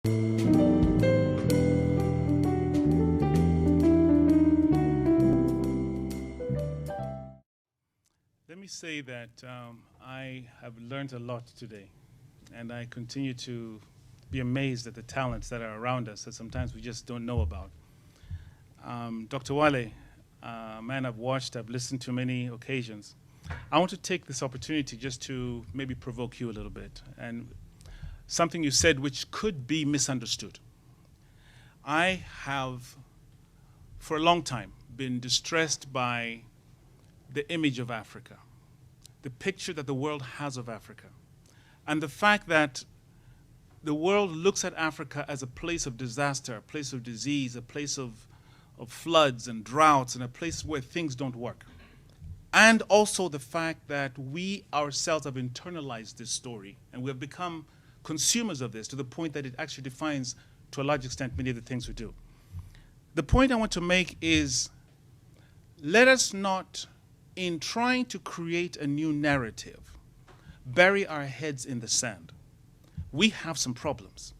Let me say that I have learned a lot today, and I continue to be amazed at the talents that are around us that sometimes we just don't know about. Dr. Wale, man I've watched, I've listened to many occasions. I want to take this opportunity just to maybe provoke you a little bit, and something you said which could be misunderstood. I have, for a long time, been distressed by the image of Africa, the picture that the world has of Africa, and the fact that the world looks at Africa as a place of disaster, a place of disease, a place of floods and droughts, and a place where things don't work. And also the fact that we ourselves have internalized this story, and we have become consumers of this to the point that it actually defines, to a large extent, many of the things we do. The point I want to make is, let us not, in trying to create a new narrative, bury our heads in the sand. We have some problems.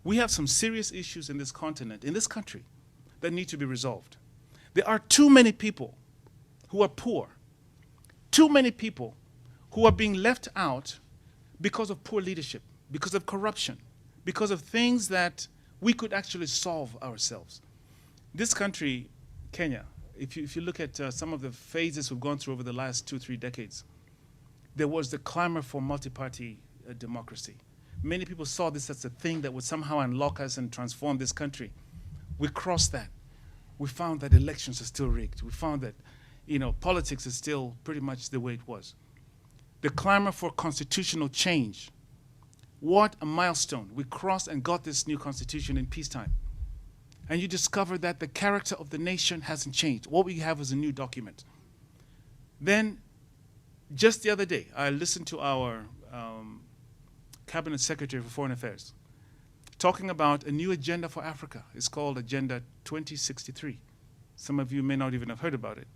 We have some serious issues in this continent, in this country, that need to be resolved. There are too many people who are poor, too many people who are being left out because of poor leadership, because of corruption, because of things that we could actually solve ourselves. This country, Kenya, if you look at some of the phases we've gone through over the last 2-3 decades, there was the clamor for multi-party democracy. Many people saw this as a thing that would somehow unlock us and transform this country. We crossed that. We found that elections are still rigged. We found that, politics is still pretty much the way it was. The clamor for constitutional change. What a milestone. We crossed and got this new constitution in peacetime. And you discover that the character of the nation hasn't changed. What we have is a new document. Then, just the other day, I listened to our Cabinet Secretary for Foreign Affairs talking about a new agenda for Africa. It's called Agenda 2063. Some of you may not even have heard about it.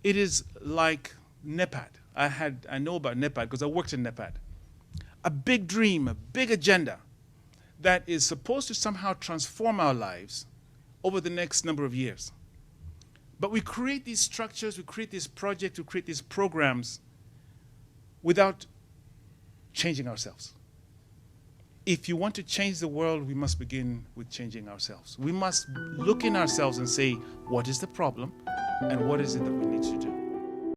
It is like NEPAD. I know about NEPAD because I worked in NEPAD. A big dream, a big agenda that is supposed to somehow transform our lives over the next number of years. But we create these structures, we create these projects, we create these programs without changing ourselves. If you want to change the world, we must begin with changing ourselves. We must look in ourselves and say, what is the problem and what is it that we need to do?